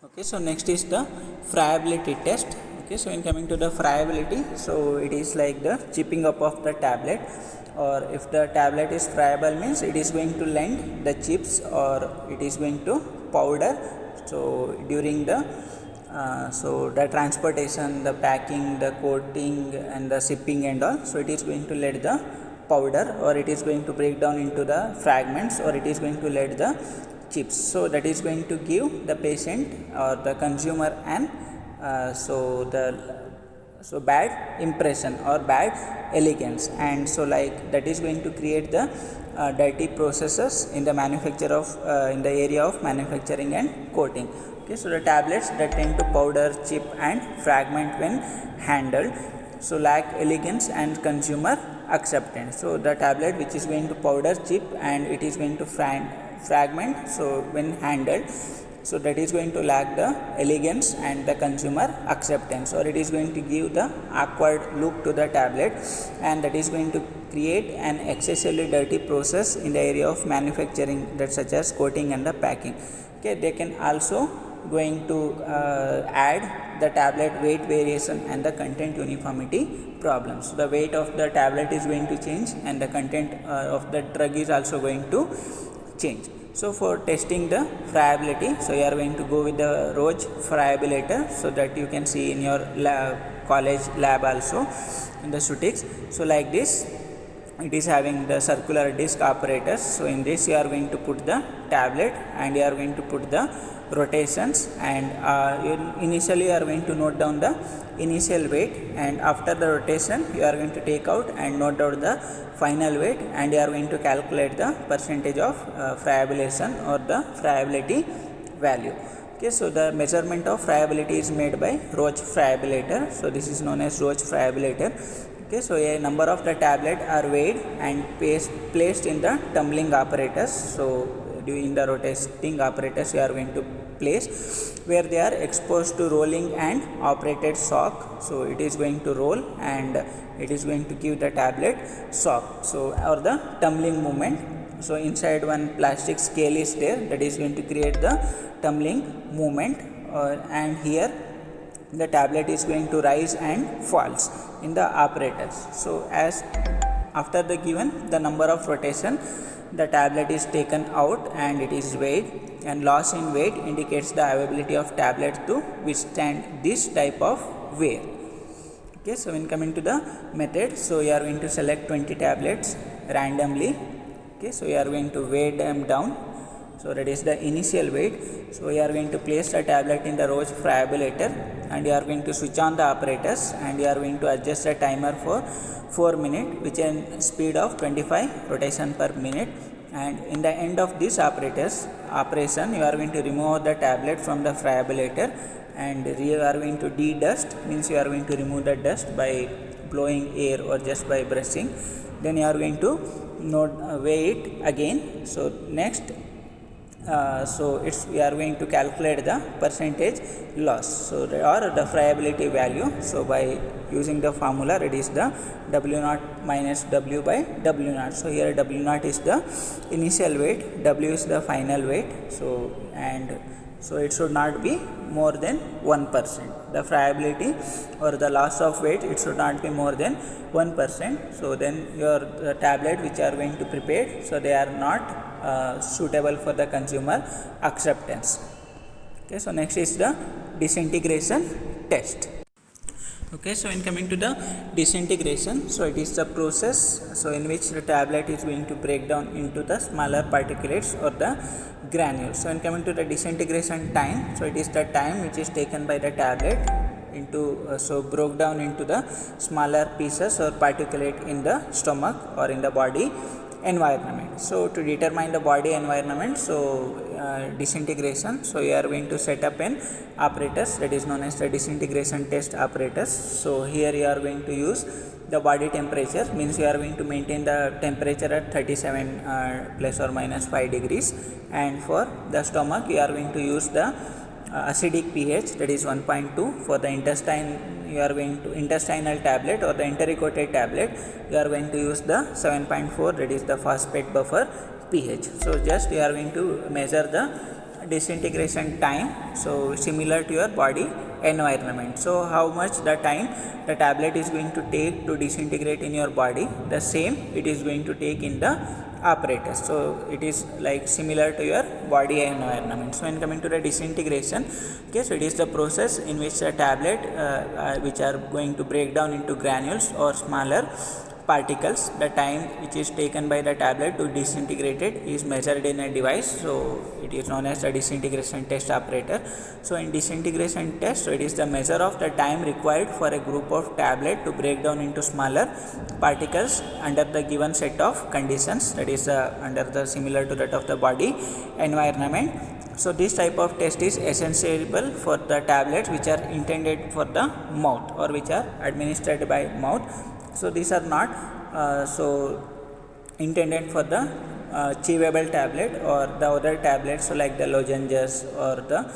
Okay, so next is the friability test. Okay, so in coming to the friability, so it is like the chipping up of the tablet, or if the tablet is friable means it is going to lend the chips or it is going to powder. So during the the transportation, the packing, the coating and the shipping and all, so it is going to let the powder or it is going to break down into the fragments or it is going to let the chips. So that is going to give the patient or the consumer an bad impression or bad elegance, and so like that is going to create the dirty processes in the manufacture of in the area of manufacturing and coating. Okay, so the tablets that tend to powder, chip and fragment when handled, so lack elegance and consumer acceptance. So the tablet which is going to powder, chip and it is going to fragment, so when handled, so that is going to lack the elegance and the consumer acceptance, or it is going to give the awkward look to the tablet, and that is going to create an excessively dirty process in the area of manufacturing, that such as coating and the packing. Okay, they can also going to add the tablet weight variation and the content uniformity problems. So the weight of the tablet is going to change and the content of the drug is also going to change. So for testing the friability, so you are going to go with the Roche friabilator, so that you can see in your college lab also in the Sutix. So like this, it is having the circular disc apparatus. So in this you are going to put the tablet and you are going to put the rotations, and initially you are going to note down the initial weight, and after the rotation you are going to take out and note down the final weight, and you are going to calculate the percentage of friabilization or the friability value. Okay, so the measurement of friability is made by Roche friabilator. So this is known as Roche friabilator. Okay, so a number of the tablet are weighed and placed in the tumbling apparatus. So in the rotating apparatus you are going to place, where they are exposed to rolling and operated shock. So it is going to roll and it is going to give the tablet shock, so or the tumbling movement. So inside one plastic scale is there, that is going to create the tumbling movement, and here the tablet is going to rise and falls in the apparatus. So as after the given the number of rotation, the tablet is taken out and it is weighed, and loss in weight indicates the availability of tablet to withstand this type of wear. Okay, so when coming to the method, so you are going to select 20 tablets randomly. Okay, so you are going to weigh them down, so that is the initial weight. So you are going to place the tablet in the Roche friabilator and you are going to switch on the apparatus, and you are going to adjust the timer for 4 minutes with a speed of 25 rotation per minute, and in the end of this operation you are going to remove the tablet from the friabilator, and you are going to de-dust, means you are going to remove the dust by blowing air or just by brushing. Then you are going to weigh it again. So next we are going to calculate the percentage loss, so or the friability value. So by using the formula, it is the W naught minus W by W naught. So here W naught is the initial weight, W is the final weight. So it should not be more than 1%. The friability or the loss of weight, it should not be more than 1%. So then your tablet which are going to prepare, so they are not suitable for the consumer acceptance. Okay, so next is the disintegration test. Okay, so in coming to the disintegration, so it is the process so in which the tablet is going to break down into the smaller particulates or the granules. So in coming to the disintegration time, so it is the time which is taken by the tablet into broke down into the smaller pieces or particulate in the stomach or in the body environment. So to determine the body environment, so disintegration, so you are going to set up an apparatus that is known as the disintegration test apparatus. So here you are going to use the body temperature, means you are going to maintain the temperature at 37 plus or minus 5 degrees, and for the stomach you are going to use the acidic pH, that is 1.2. For the intestine, you are going to intestinal tablet or the enteric-coated tablet, you are going to use the 7.4, that is the phosphate buffer pH. So just you are going to measure the disintegration time, so similar to your body environment. So how much the time the tablet is going to take to disintegrate in your body, the same it is going to take in the apparatus. So it is like similar to your body environment. So when coming to the disintegration, okay, so it is the process in which the tablet which are going to break down into granules or smaller particles. The time which is taken by the tablet to disintegrate it is measured in a device, so it is known as the disintegration test apparatus. So in disintegration test, so it is the measure of the time required for a group of tablet to break down into smaller particles under the given set of conditions, that is under the similar to that of the body environment. So this type of test is essential for the tablets which are intended for the mouth or which are administered by mouth. So these are not intended for the chewable tablet or the other tablets, so like the lozenges or the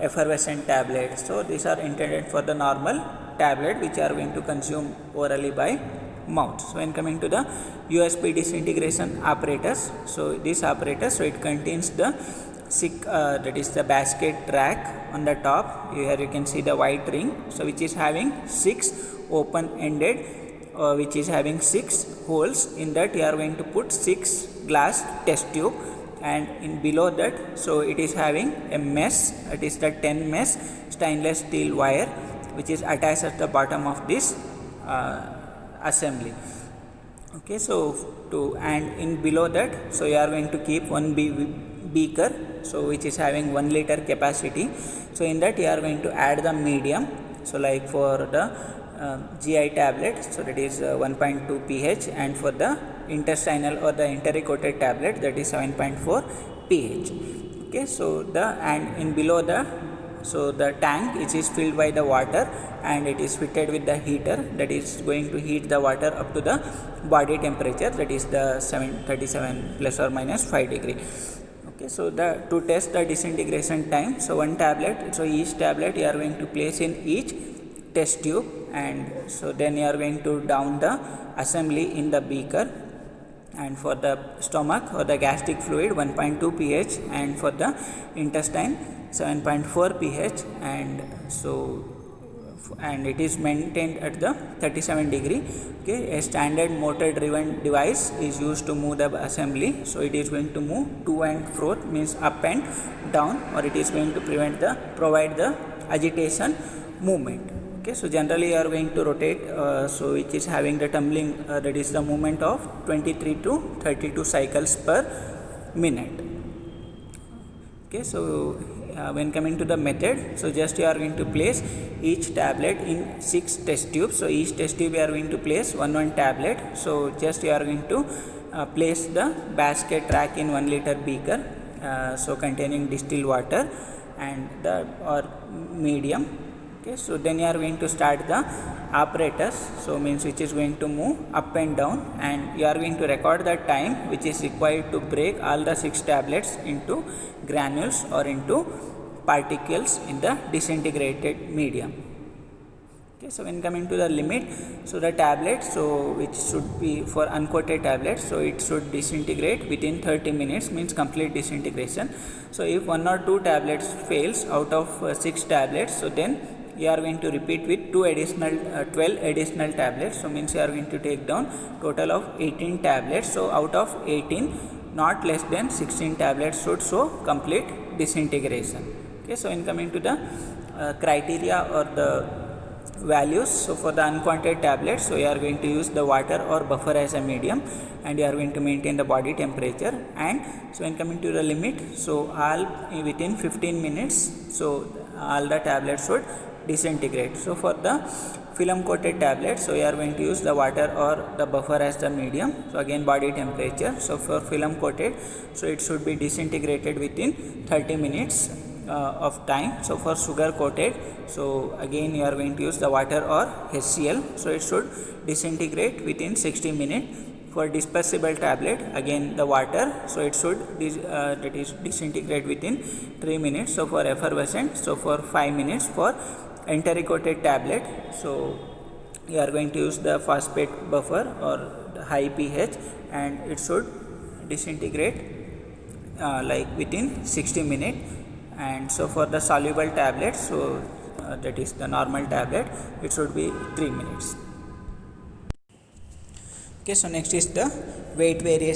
effervescent tablets. So these are intended for the normal tablet which are going to consume orally by mouth. So when coming to the USB disintegration apparatus, so this apparatus, so it contains the that is the basket track on the top. Here you can see the white ring, so which is having 6 open-ended which is having 6 holes. In that you are going to put 6 glass test tube, and in below that, so it is having a mesh, it is the 10 mesh stainless steel wire which is attached at the bottom of this assembly. Okay, so and in below that, so you are going to keep one beaker, so which is having 1 liter capacity. So in that you are going to add the medium, so like for the GI tablet, so that is 1.2 pH, and for the intestinal or the enteric-coated tablet, that is 7.4 pH. Okay, so and in below the tank which is filled by the water, and it is fitted with the heater that is going to heat the water up to the body temperature, that is the 737 plus or minus 5 degree. Okay, so to test the disintegration time, so one tablet, so each tablet you are going to place in each test tube, and so then you are going to down the assembly in the beaker, and for the stomach or the gastric fluid 1.2 pH, and for the intestine 7.4 pH, and it is maintained at the 37 degree. Okay, a standard motor driven device is used to move the assembly, so it is going to move to and fro, means up and down, or it is going to provide the agitation movement. Okay, so generally you are going to rotate, so which is having the tumbling, that is the movement of 23 to 32 cycles per minute. Okay, so when coming to the method, so just you are going to place each tablet in 6 test tubes. So each test tube you are going to place one tablet. So just you are going to place the basket track in 1 liter beaker, so containing distilled water and the or medium. Okay, so then you are going to start the apparatus, so means which is going to move up and down, and you are going to record the time which is required to break all the 6 tablets into granules or into particles in the disintegrated medium. Okay, so when coming to the limit, so the tablet, so which should be for uncoated tablets, so it should disintegrate within 30 minutes, means complete disintegration. So if 1 or 2 tablets fails out of 6 tablets, so then you are going to repeat with 12 additional tablets, so means you are going to take down total of 18 tablets. So out of 18, not less than 16 tablets should show complete disintegration. Okay, so in coming to the criteria or the values, so for the uncoated tablets, so you are going to use the water or buffer as a medium, and you are going to maintain the body temperature. And so when coming to the limit, so all within 15 minutes, so all the tablets should disintegrate. So for the film coated tablets, so you are going to use the water or the buffer as the medium, so again body temperature. So for film coated, so it should be disintegrated within 30 minutes of time. So for sugar coated, so again you are going to use the water or HCl, so it should disintegrate within 60 minutes. For dispersible tablet, again the water, so it should disintegrate within 3 minutes. So for effervescent, so for 5 minutes. For enteric-coated tablet, so you are going to use the phosphate buffer or the high pH, and it should disintegrate like within 60 minutes. And so for the soluble tablet, so that is the normal tablet, it should be 3 minutes. Okay, so next is the weight variation.